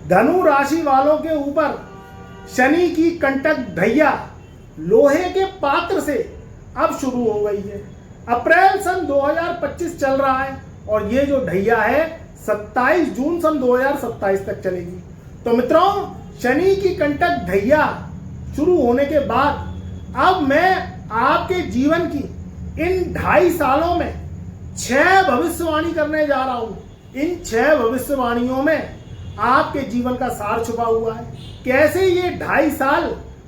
धनु राशि वालों के ऊपर शनि की कंटक ढैया लोहे के पात्र से अब शुरू हो गई है। अप्रैल सन 2025 चल रहा है और ये जो ढैया है 27 जून सन 2027 तक चलेगी। तो मित्रों, शनि की कंटक ढैया शुरू होने के बाद अब मैं आपके जीवन की इन 2.5 सालों में 6 भविष्यवाणी करने जा रहा हूं। इन 6 भविष्यवाणियों में आपके जीवन का सार छुपा हुआ है। कैसे ये 2.5 साल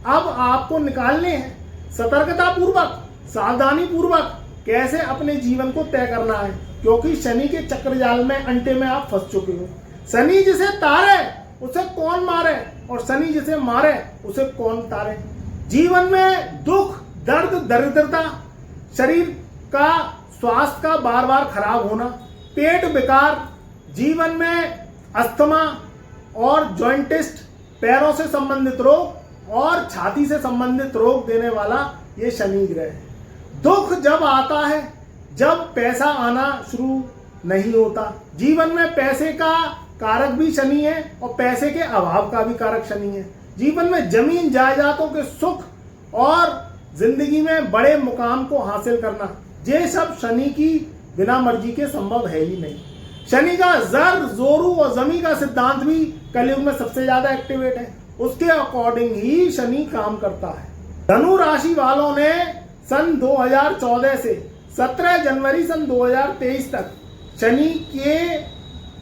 अब आपको निकालने हैं, सतर्कता पूर्वक, सावधानी पूर्वक कैसे अपने जीवन को तय करना है, क्योंकि शनि के चक्रजाल में अंटे में आप फंस चुके हो। शनि जिसे तारे उसे कौन मारे और शनि जिसे मारे उसे कौन तारे। जीवन में दुख, दर्द, दरिद्रता, शरीर का स्वास्थ्य का बार बार खराब होना, पेट विकार, जीवन में अस्थमा और जॉइंटिस्ट, पैरों से संबंधित रोग और छाती से संबंधित रोग देने वाला ये शनि ग्रह है। दुख जब आता है जब पैसा आना शुरू नहीं होता। जीवन में पैसे का कारक भी शनि है और पैसे के अभाव का भी कारक शनि है। जीवन में जमीन जायदादों के सुख और जिंदगी में बड़े मुकाम को हासिल करना, ये सब शनि की बिना मर्जी के संभव है ही नहीं। शनि का जर, जोरू और जमी का सिद्धांत भी कलयुग में सबसे ज्यादा एक्टिवेट है। उसके अकॉर्डिंग ही शनि काम करता है। धनु राशि वालों ने सन 2014 से 17 जनवरी सन 2023 तक शनि के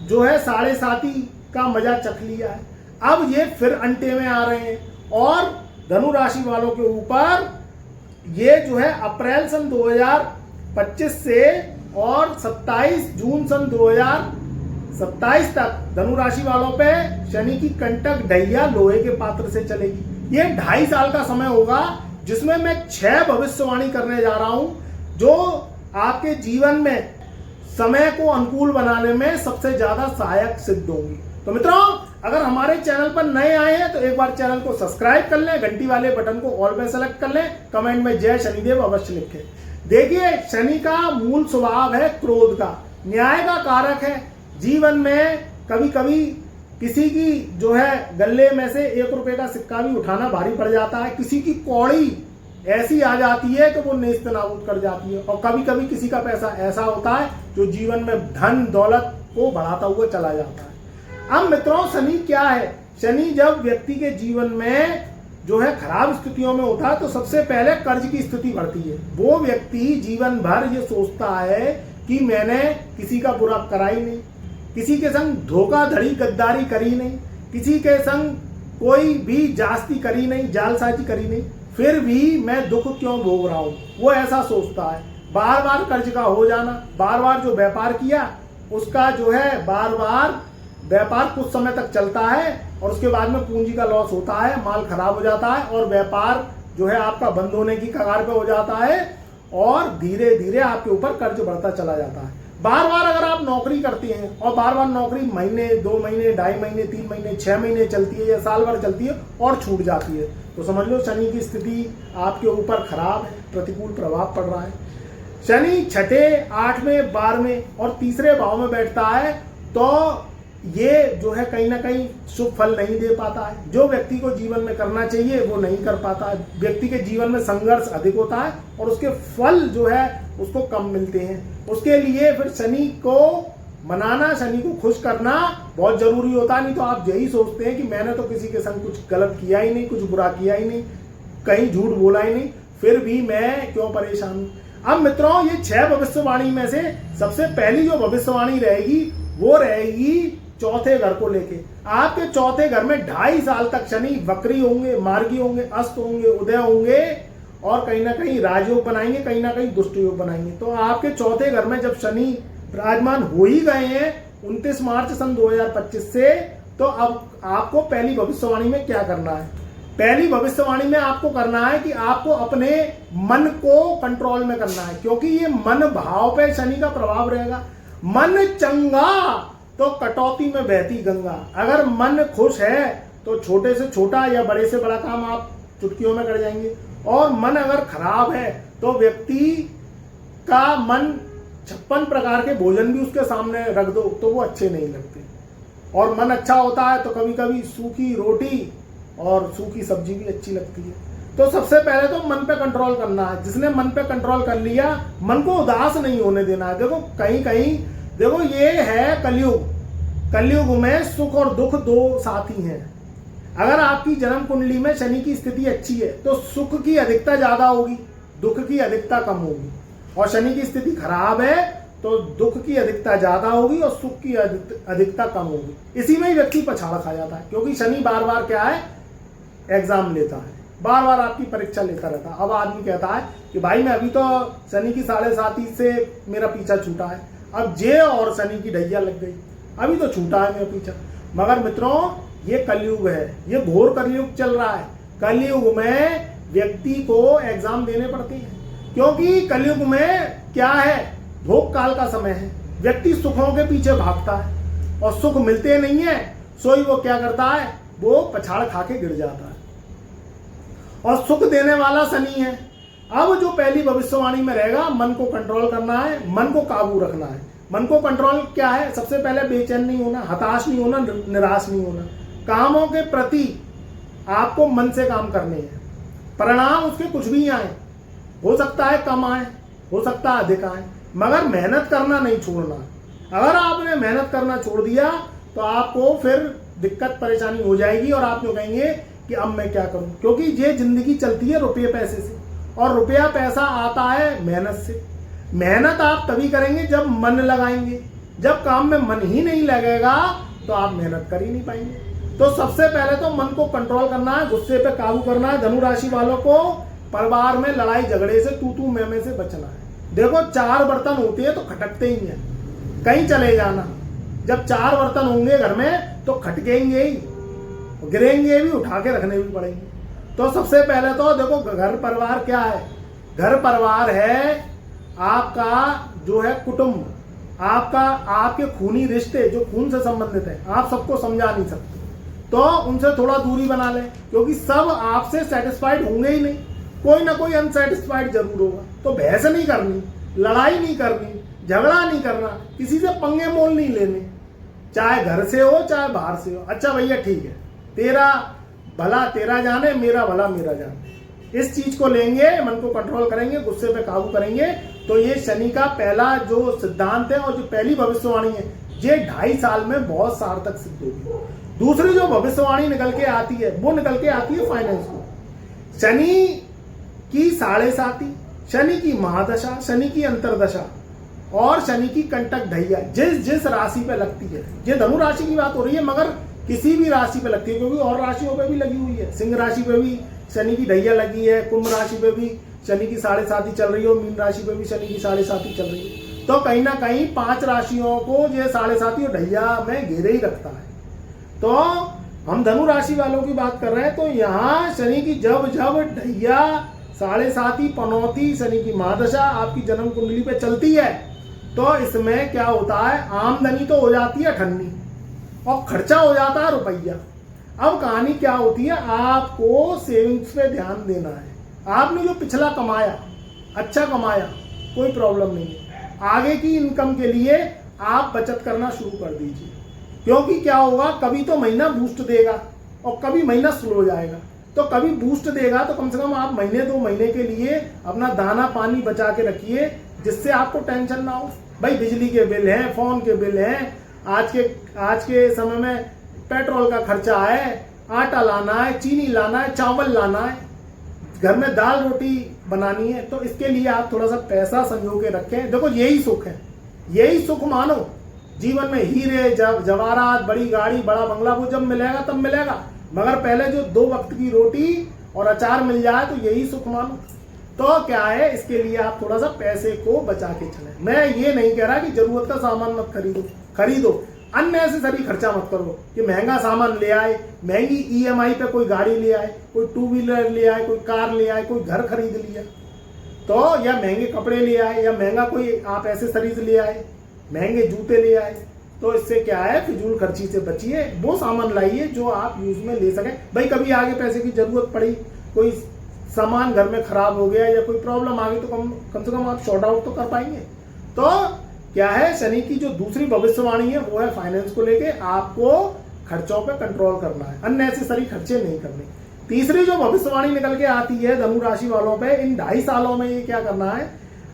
जो है 7.5 का मजा चख लिया है। अब ये फिर अंटे में आ रहे हैं और धनु राशि वालों के ऊपर ये जो है अप्रैल सन 2025 से और 27 जून सन 2027 तक धनु राशि वालों पे शनि की कंटक ढैया लोहे के पात्र से चलेगी। ये 2.5 साल का समय होगा जिसमें मैं 6 भविष्यवाणी करने जा रहा हूं, जो आपके जीवन में समय को अनुकूल बनाने में सबसे ज्यादा सहायक सिद्ध होंगी। तो मित्रों, अगर हमारे चैनल पर नए आए हैं तो एक बार चैनल को सब्सक्राइब कर लें, घंटी वाले बटन को ऑल में सेलेक्ट कर लें, कमेंट में जय शनिदेव अवश्य लिखें। देखिए, शनि का मूल स्वभाव है क्रोध का, न्याय का कारक है। जीवन में कभी कभी किसी की जो है गले में से 1 रुपए का सिक्का भी उठाना भारी पड़ जाता है। किसी की कौड़ी ऐसी आ जाती है कि वो नेस्त नाबूद कर जाती है। और कभी कभी किसी का पैसा ऐसा होता है जो जीवन में धन दौलत को बढ़ाता हुआ चला जाता है। अब मित्रों, शनि क्या है? शनि जब व्यक्ति के जीवन में जो है खराब स्थितियों में होता है तो सबसे पहले कर्ज की स्थिति बढ़ती है। वो व्यक्ति जीवन भर ये सोचता है कि मैंने किसी का बुरा करा ही नहीं, किसी के संग धोखाधड़ी गद्दारी करी नहीं, किसी के संग कोई भी जास्ती करी नहीं, जालसाजी करी नहीं, फिर भी मैं दुख क्यों भोग रहा हूं, वो ऐसा सोचता है। बार बार कर्ज का हो जाना, बार बार जो व्यापार किया उसका जो है बार बार व्यापार कुछ समय तक चलता है और उसके बाद में पूंजी का लॉस होता है, माल खराब हो जाता है और व्यापार जो है आपका बंद होने की कगार पे हो जाता है और धीरे धीरे आपके ऊपर कर्ज बढ़ता चला जाता है। बार बार अगर आप नौकरी करते हैं और बार बार नौकरी महीने, 2 महीने, 2.5 महीने, 3 महीने, 6 महीने चलती है या साल भर चलती है और छूट जाती है, तो समझ लो शनि की स्थिति आपके ऊपर खराब है, प्रतिकूल प्रभाव पड़ रहा है। शनि 6, 8, 12 और तीसरे भाव में बैठता है तो ये जो है कहीं ना कहीं शुभ फल नहीं दे पाता है। जो व्यक्ति को जीवन में करना चाहिए वो नहीं कर पाता है। व्यक्ति के जीवन में संघर्ष अधिक होता है और उसके फल जो है उसको कम मिलते हैं। उसके लिए फिर शनि को मनाना, शनि को खुश करना बहुत जरूरी होता है। नहीं तो आप यही सोचते हैं कि मैंने तो किसी के संग कुछ गलत किया ही नहीं, कुछ बुरा किया ही नहीं, कहीं झूठ बोला ही नहीं, फिर भी मैं क्यों परेशान हूं। अब मित्रों, ये 6 भविष्यवाणी में से सबसे पहली जो भविष्यवाणी रहेगी वो रहेगी चौथे घर को लेके। आपके चौथे घर में 2.5 साल तक शनि वक्री होंगे, मार्गी होंगे, अस्त होंगे, उदय होंगे और कहीं ना कहीं राजयोग बनाएंगे, कहीं ना कहीं दुष्ट योग बनाएंगे। तो आपके चौथे घर में जब शनि विराजमान हो ही गए हैं 29 मार्च सन 2025 से, तो अब आपको पहली भविष्यवाणी में क्या करना है? पहली भविष्यवाणी में आपको करना है कि आपको अपने मन को कंट्रोल में करना है, क्योंकि ये मन भाव पे शनि का प्रभाव रहेगा। मन चंगा तो कटौती में बहती गंगा। अगर मन खुश है तो छोटे से छोटा या बड़े से बड़ा काम आप चुटकियों में कर जाएंगे, और मन अगर खराब है तो व्यक्ति का मन 56 प्रकार के भोजन भी उसके सामने रख दो तो वो अच्छे नहीं लगते। और मन अच्छा होता है तो कभी कभी सूखी रोटी और सूखी सब्जी भी अच्छी लगती है। तो सबसे पहले तो मन पे कंट्रोल करना है। जिसने मन पे कंट्रोल कर लिया, मन को उदास नहीं होने देना है। देखो कहीं कहीं देखो ये है कलयुग, कलयुग में सुख और दुख दो साथी हैं। अगर आपकी जन्म कुंडली में शनि की स्थिति अच्छी है तो सुख की अधिकता ज्यादा होगी, दुख की अधिकता कम होगी। और शनि की स्थिति खराब है तो दुख की अधिकता ज्यादा होगी और सुख की अधिकता कम होगी। इसी में ही व्यक्ति पछाड़ खा जाता है, क्योंकि शनि बार बार क्या है, एग्जाम लेता है, बार बार आपकी परीक्षा लेता रहता है। अब आदमी कहता है कि भाई मैं अभी तो शनि की 7.5 से मेरा पीछा छूटा है, अब जे और शनि की ढैया लग गई, अभी तो छूटा है मेरा पीछा। मगर मित्रों ये कलयुग है, ये घोर कलयुग चल रहा है। कलयुग में व्यक्ति को एग्जाम देने पड़ते हैं, क्योंकि कलयुग में क्या है, भोग काल का समय है। व्यक्ति सुखों के पीछे भागता है और सुख मिलते नहीं है, सोई वो क्या करता है, वो पछाड़ खा के गिर जाता है। और सुख देने वाला शनि है। अब जो पहली भविष्यवाणी में रहेगा, मन को कंट्रोल करना है, मन को काबू रखना है। मन को कंट्रोल क्या है, सबसे पहले बेचैन नहीं होना, हताश नहीं होना, निराश नहीं होना। कामों के प्रति आपको मन से काम करने हैं, परिणाम उसके कुछ भी आए, हो सकता है कम आए, हो सकता है अधिक आए, मगर मेहनत करना नहीं छोड़ना। अगर आपने मेहनत करना छोड़ दिया तो आपको फिर दिक्कत परेशानी हो जाएगी और आप जो कहेंगे कि अब मैं क्या करूं, क्योंकि ये जिंदगी चलती है रुपये पैसे से, और रुपया पैसा आता है मेहनत से। मेहनत आप तभी करेंगे जब मन लगाएंगे, जब काम में मन ही नहीं लगेगा तो आप मेहनत कर ही नहीं पाएंगे। तो सबसे पहले तो मन को कंट्रोल करना है, गुस्से पे काबू करना है। धनु राशि वालों को परिवार में लड़ाई झगड़े से, तू मैं से बचना है। देखो 4 बर्तन होते हैं तो खटकते ही हैं, कहीं चले जाना, जब 4 बर्तन होंगे घर में तो खटकेंगे ही, गिरेंगे भी, उठा के रखने भी पड़ेंगे। तो सबसे पहले तो देखो घर परिवार क्या है, घर परिवार है आपका जो है कुटुंब, आपका आपके खूनी रिश्ते जो खून से संबंधित है। आप सबको समझा नहीं सकते, तो उनसे थोड़ा दूरी बना लें, क्योंकि सब आपसे सेटिस्फाइड होंगे ही नहीं, कोई ना कोई अनसेटिस्फाइड जरूर होगा। तो बहस नहीं करनी, लड़ाई नहीं करनी, झगड़ा नहीं करना, किसी से पंगे मोल नहीं लेने, चाहे घर से हो चाहे बाहर से हो। अच्छा भैया ठीक है, तेरा भला तेरा जाने, मेरा भला मेरा जाने, इस चीज को लेंगे, मन को कंट्रोल करेंगे, गुस्से पे काबू करेंगे। तो ये शनि का पहला जो सिद्धांत है और जो पहली भविष्यवाणी है, ये 2.5 साल में बहुत सार्थक सिद्ध होगी। दूसरी जो भविष्यवाणी निकल के आती है, वो निकल के आती है फाइनेंस को। शनि की 7.5, शनि की महादशा, शनि की अंतरदशा और शनि की कंटक ढैया जिस राशि पे लगती है, ये धनु राशि की बात हो रही है, मगर किसी भी राशि पे लगती है, क्योंकि और राशियों पे भी लगी हुई है। सिंह राशि पे भी शनि की ढैया लगी है, कुंभ राशि पे भी शनि की 7.5 चल रही है और मीन राशि पे भी शनि की 7.5 चल रही है। तो कहीं ना कहीं 5 राशियों को ये 7.5 और ढैया में घेरे ही रखता है। तो हम धनु राशि वालों की बात कर रहे हैं, तो यहाँ शनि की जब ढैया 7.5 पनौती, शनि की महादशा आपकी जन्म कुंडली पे चलती है, तो इसमें क्या होता है, आमदनी तो हो जाती है ठन्नी और खर्चा हो जाता है रुपया। अब कहानी क्या होती है, आपको सेविंग्स पे ध्यान देना है। आपने जो पिछला कमाया, अच्छा कमाया, कोई प्रॉब्लम नहीं है, आगे की इनकम के लिए आप बचत करना शुरू कर दीजिए। क्योंकि क्या होगा, कभी तो महीना बूस्ट देगा और कभी महीना स्लो जाएगा। तो कभी बूस्ट देगा तो कम से कम आप महीने 2 महीने के लिए अपना दाना पानी बचा के रखिए, जिससे आपको टेंशन ना हो। भाई बिजली के बिल हैं, फोन के बिल हैं, आज के समय में पेट्रोल का खर्चा है, आटा लाना है, चीनी लाना है, चावल लाना है, घर में दाल रोटी बनानी है। तो इसके लिए आप थोड़ा सा पैसा संजो के रखें। देखो यही सुख है, यही सुख मानो जीवन में। हीरे जवाहरात, बड़ी गाड़ी, बड़ा बंगला वो जब मिलेगा तब मिलेगा, मगर पहले जो 2 वक्त की रोटी और अचार मिल जाए तो यही सुख मानो। तो क्या है, इसके लिए आप थोड़ा सा पैसे को बचा के चलें। मैं ये नहीं कह रहा कि जरूरत का सामान मत खरीदो, अननेसेसरी खर्चा मत करो कि महंगा सामान ले आए, महंगी EMI पे कोई गाड़ी ले आए, कोई 2 व्हीलर ले आए, कोई कार ले आए, कोई घर खरीद लिया, तो या महंगे कपड़े ले आए, या महंगा कोई आप एसेसरीज ले आए, महंगे जूते ले आए। तो इससे क्या है, फिजूल खर्ची से बचिए, वो सामान लाइए जो आप यूज में ले सकें। भाई कभी आगे पैसे की जरूरत पड़ी, कोई सामान घर में खराब हो गया या कोई प्रॉब्लम आ गई, तो कम से कम आप शॉर्ट आउट तो कर पाएंगे। तो क्या है, शनि की जो दूसरी भविष्यवाणी है वो है फाइनेंस को लेके, आपको खर्चों पे कंट्रोल करना है, अननेसेसरी खर्चे नहीं करने। तीसरी जो भविष्यवाणी निकल के आती है धनु राशि वालों पे, इन 2.5 सालों में ये क्या करना है,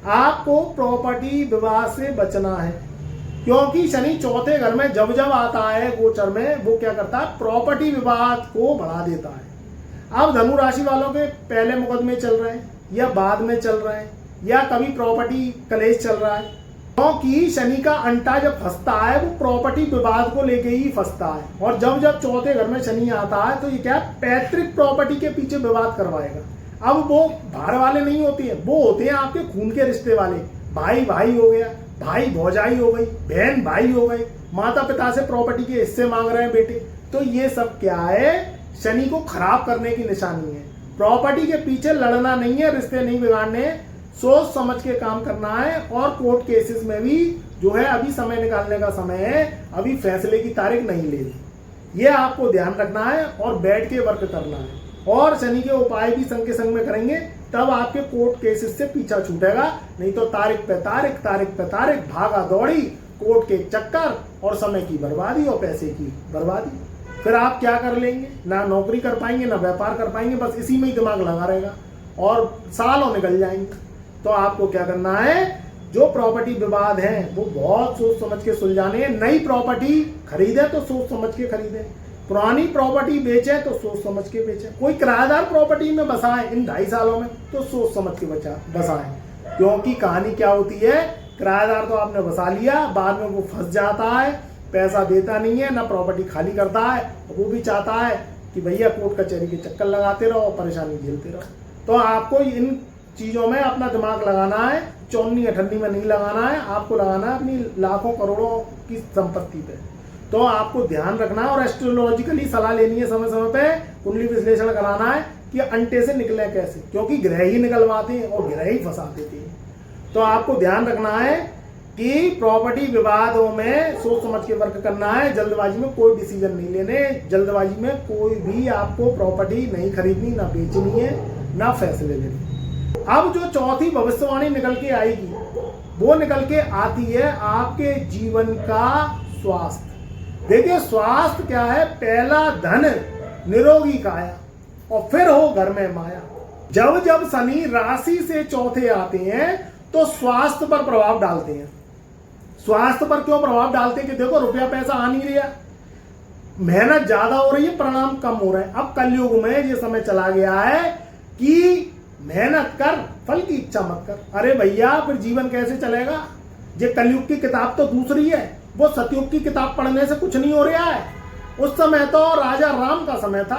आपको प्रॉपर्टी विवाद से बचना है। क्योंकि शनि चौथे घर में जब जब आता है गोचर में, वो क्या करता है, प्रॉपर्टी विवाद को बढ़ा देता है। अब धनु राशि वालों के पहले मुकदमे चल रहे हैं या बाद में चल रहे हैं या कभी प्रॉपर्टी कलेश चल रहा है, क्योंकि शनि का अंटा जब फंसता है वो प्रॉपर्टी विवाद को लेके ही फंसता है। और जब जब चौथे घर में शनि आता है तो ये क्या, पैतृक प्रॉपर्टी के पीछे विवाद करवाएगा। अब वो बाहर वाले नहीं होते हैं, वो होते हैं आपके खून के रिश्ते वाले, भाई भाई हो गया, भाई भौजाई हो गई, बहन भाई हो गई, माता पिता से प्रॉपर्टी के हिस्से मांग रहे हैं बेटे। तो ये सब क्या है, शनि को खराब करने की निशानी है। प्रॉपर्टी के पीछे लड़ना नहीं है, रिश्ते नहीं बिगाड़ने, सोच समझ के काम करना है। और कोर्ट केसेस में भी जो है अभी समय निकालने का समय है, अभी फैसले की तारीख नहीं ले ली, ये आपको ध्यान रखना है और बैठ के वर्क करना है। और शनि के उपाय भी संग के संग में करेंगे, तब आपके कोर्ट केसेस से पीछा छूटेगा। नहीं तो तारीख पे तारीख भागा दौड़ी, कोर्ट के चक्कर और समय की बर्बादी और पैसे की बर्बादी। फिर आप क्या कर लेंगे, ना नौकरी कर पाएंगे ना व्यापार कर पाएंगे, बस इसी में ही दिमाग लगा रहेगा और सालों निकल जाएंगे। तो आपको क्या करना है, जो प्रॉपर्टी विवाद है वो बहुत सोच समझ के सुलझाने हैं। नई प्रॉपर्टी खरीदे तो सोच समझ के खरीदे, पुरानी प्रॉपर्टी बेचे तो सोच समझ के बेचे। कोई किराएदार प्रॉपर्टी में बसाए इन 2.5 सालों में तो सोच समझ के बसाए। क्योंकि कहानी क्या होती है, किराएदार तो आपने बसा लिया, बाद में वो फंस जाता है, पैसा देता नहीं है, ना प्रॉपर्टी खाली करता है, वो भी चाहता है कि भैया कोर्ट कचहरी के चक्कर लगाते रहो, परेशानी झेलते रहो। तो आपको इन चीजों में अपना दिमाग लगाना है, चौनी अठन्नी में नहीं लगाना है, आपको लगाना है अपनी लाखों करोड़ों की संपत्ति पे। तो आपको ध्यान रखना है और एस्ट्रोलॉजिकली सलाह लेनी है, समय समय पे कुंडली विश्लेषण कराना है कि अंटे से निकले कैसे, क्योंकि ग्रह ही निकलवाते हैं और ग्रह ही फंसा देते हैं। तो आपको ध्यान रखना है कि प्रॉपर्टी विवादों में सोच समझ के वर्क करना है, जल्दबाजी में कोई डिसीजन नहीं लेने, जल्दबाजी में कोई भी आपको प्रॉपर्टी नहीं खरीदनी, ना बेचनी है, ना फैसले लेने। अब जो चौथी भविष्यवाणी निकल के आएगी वो निकल के आती है आपके जीवन का स्वास्थ्य। देखिए स्वास्थ्य क्या है, पहला धन निरोगी काया और फिर हो घर में माया। जब जब शनि राशि से चौथे आते हैं तो स्वास्थ्य पर प्रभाव डालते हैं। स्वास्थ्य पर क्यों प्रभाव डालते हैं कि देखो रुपया पैसा आ नहीं रहा, मेहनत ज्यादा हो रही है, परिणाम कम हो रहे हैं। अब कलयुग में ये समय चला गया है कि मेहनत कर, फल की इच्छा मत कर। अरे भैया फिर जीवन कैसे चलेगा? ये कलयुग की किताब तो दूसरी है, वो सतयुग की किताब पढ़ने से कुछ नहीं हो रहा है। उस समय तो राजा राम का समय था,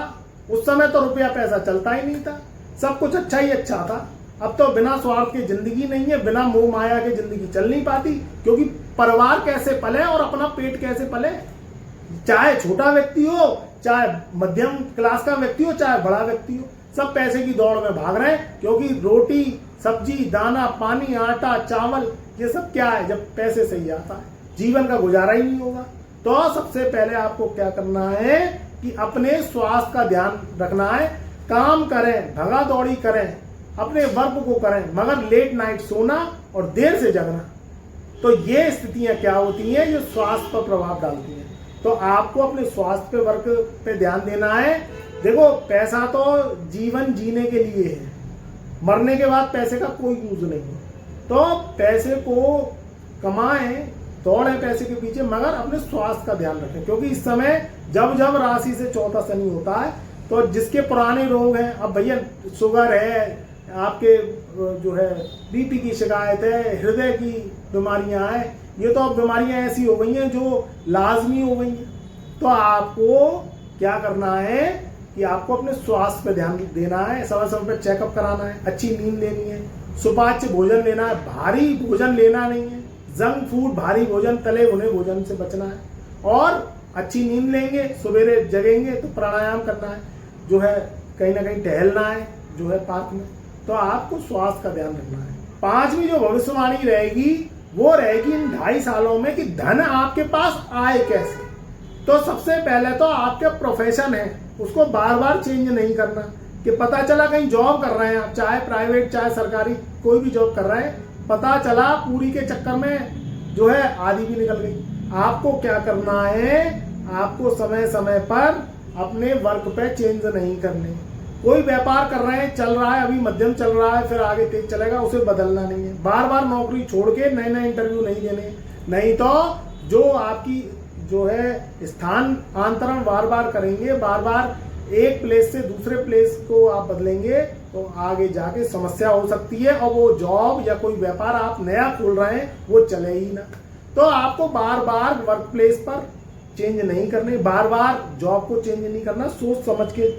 उस समय तो रुपया पैसा चलता ही नहीं था, सब कुछ अच्छा ही अच्छा था। अब तो बिना स्वार्थ की जिंदगी नहीं है, बिना मोह माया की जिंदगी चल नहीं पाती, क्योंकि परिवार कैसे पले और अपना पेट कैसे पले। चाहे छोटा व्यक्ति हो, चाहे मध्यम क्लास का व्यक्ति हो, चाहे बड़ा व्यक्ति हो, सब पैसे की दौड़ में भाग रहे हैं। क्योंकि रोटी सब्जी दाना पानी आटा चावल ये सब क्या है, जब पैसे से ही आता है, जीवन का गुजारा ही नहीं होगा। तो सबसे पहले आपको क्या करना है कि अपने स्वास्थ्य का ध्यान रखना है। काम करें, भगा दौड़ी करें, अपने वर्क को करें, मगर लेट नाइट सोना और देर से जगना, तो ये स्थितियां क्या होती हैं, जो स्वास्थ्य पर प्रभाव डालती हैं। तो आपको अपने स्वास्थ्य पे वर्क पे ध्यान देना है। देखो पैसा तो जीवन जीने के लिए है, मरने के बाद पैसे का कोई यूज नहीं है। तो पैसे को कमाएं, दौड़ें पैसे के पीछे, मगर अपने स्वास्थ्य का ध्यान रखें। क्योंकि इस समय जब जब राशि से चौथा शनि होता है तो जिसके पुराने रोग हैं, अब भैया शुगर है, आपके जो है बीपी की शिकायत है, हृदय की बीमारियां हैं, ये तो अब बीमारियां ऐसी हो गई हैं जो लाजमी हो गई हैं। तो आपको क्या करना है कि आपको अपने स्वास्थ्य पे ध्यान देना है, समय समय पे चेकअप कराना है, अच्छी नींद लेनी है, सुपाच्य भोजन लेना है, भारी भोजन लेना नहीं है, जंक फूड भारी भोजन तले भुने भोजन से बचना है, और अच्छी नींद लेंगे, सवेरे जगेंगे तो प्राणायाम करना है, जो है कहीं ना कहीं टहलना है, जो है पार्क में। तो आपको स्वास्थ्य का ध्यान रखना है। पांचवी जो भविष्यवाणी रहेगी वो रहेगी इन 2.5 सालों में कि धन आपके पास आए कैसे। तो सबसे पहले तो आपके प्रोफेशन है उसको बार बार चेंज नहीं करना, कि पता चला कहीं जॉब कर रहे हैं आप, चाहे प्राइवेट चाहे सरकारी, कोई भी जॉब कर रहे हैं, पता चला पूरी के चक्कर में जो है आधी भी निकल गई। आपको क्या करना है, आपको समय समय पर अपने वर्क पे चेंज नहीं करने। कोई व्यापार कर रहे हैं, चल रहा है, अभी मध्यम चल रहा है, फिर आगे तेज चलेगा, उसे बदलना नहीं है। बार बार नौकरी छोड़ के नए नए इंटरव्यू नहीं देने, नहीं तो जो आपकी जो है स्थानांतरण बार बार करेंगे, बार बार एक प्लेस से दूसरे प्लेस को आप बदलेंगे तो आगे जाके समस्या हो सकती है और वो जॉब या कोई व्यापार आप नया खोल रहे हैं वो चले ही ना। तो आपको बार बार वर्क प्लेस पर चेंज नहीं करने, बार बार जॉब को चेंज नहीं करना, सोच समझ के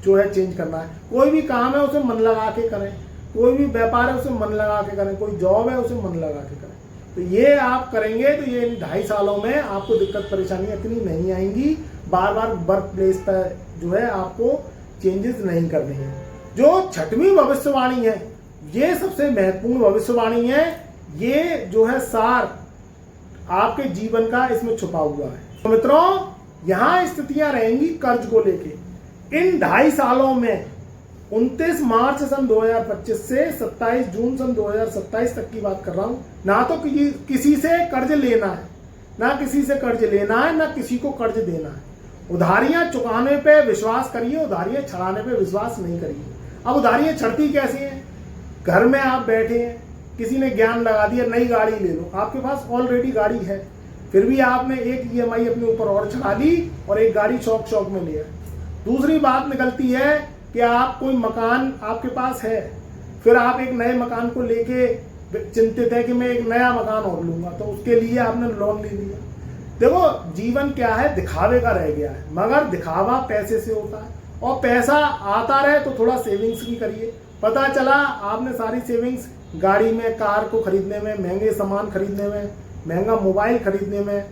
जो है चेंज करना है। कोई भी काम है उसे मन लगा के करें, कोई भी व्यापार है उसे मन लगा के करें, कोई जॉब है उसे मन लगा के करें। तो ये आप करेंगे तो ये 2.5 सालों में आपको दिक्कत परेशानियां इतनी नहीं आएंगी। बार बार वर्क प्लेस पर जो है आपको चेंजेस नहीं करने हैं। जो 6वीं भविष्यवाणी है ये सबसे महत्वपूर्ण भविष्यवाणी है। ये जो है सार आपके जीवन का इसमें छुपा हुआ है। तो मित्रों, यहां स्थितियां रहेंगी कर्ज को लेके। इन 2.5 सालों में 29 मार्च सन 2025 से 27 जून सन 2027 तक की बात कर रहा हूं। ना तो किसी से कर्ज लेना है, ना किसी से कर्ज लेना है, ना किसी को कर्ज देना है। उधारियां चुकाने पे विश्वास करिए, उधारियां छड़ाने पे विश्वास नहीं करिए। अब उधारियां छड़ती कैसी हैं? घर में आप बैठे हैं, किसी ने ज्ञान लगा दिया नई गाड़ी ले लो, आपके पास ऑलरेडी गाड़ी है, फिर भी आपने एक EMI अपने ऊपर और चढ़ा ली और एक गाड़ी शौक में लिया। दूसरी बात निकलती है कि आप कोई मकान आपके पास है, फिर आप एक नए मकान को लेके चिंतित है कि मैं एक नया मकान और लूंगा, तो उसके लिए आपने लोन ले लिया। देखो, जीवन क्या है, दिखावे का रह गया है, मगर दिखावा पैसे से होता है और पैसा आता रहे तो थोड़ा सेविंग्स भी करिए। पता चला आपने सारी सेविंग्स गाड़ी में, कार को खरीदने में, महंगे सामान खरीदने में, महंगा मोबाइल खरीदने में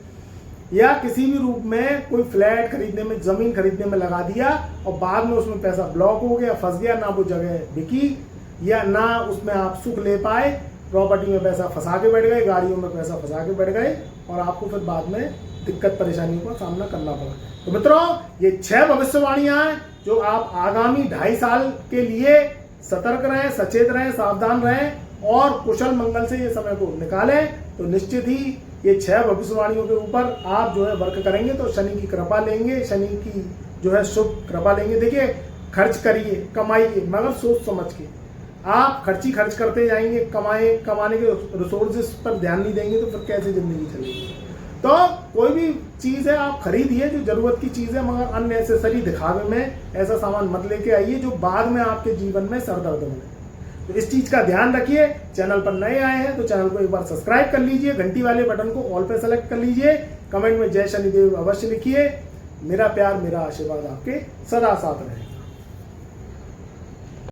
या किसी भी रूप में कोई फ्लैट खरीदने में, जमीन खरीदने में लगा दिया और बाद में उसमें पैसा ब्लॉक हो गया, फंस गया, ना वो जगह बिकी या ना उसमें आप सुख ले पाए। प्रॉपर्टी में पैसा फंसा के बैठ गए, गाड़ियों में पैसा फंसा के बैठ गए और आपको फिर बाद में दिक्कत परेशानियों का सामना करना पड़ा। तो मित्रों, ये 6 भविष्यवाणियां हैं जो आप आगामी 2.5 साल के लिए सतर्क रहें, सचेत रहें, सावधान रहें और कुशल मंगल से ये समय को निकालें। तो निश्चित ही ये 6 भविष्यवाणियों के ऊपर आप जो है वर्क करेंगे तो शनि की कृपा लेंगे, शनि की जो है शुभ कृपा लेंगे। देखिए, खर्च करिए, कमाइए, मगर सोच समझ के। आप खर्च करते जाएंगे, कमाने के रिसोर्सेस पर ध्यान नहीं देंगे तो फिर कैसे जिंदगी चलेगी। तो कोई भी चीज़ है आप खरीदिए जो जरूरत की चीज़ है, मगर अननेसेसरी दिखावे में ऐसा सामान मत लेके आइए जो बाद में आपके जीवन में सरदर्द बने। तो इस चीज का ध्यान रखिए। चैनल पर नए आए हैं तो चैनल को एक बार सब्सक्राइब कर लीजिए, घंटी वाले बटन को ऑल पे सेलेक्ट कर लीजिए, कमेंट में जय शनिदेव अवश्य लिखिए। मेरा प्यार, मेरा आशीर्वाद आपके सदा साथ रहे।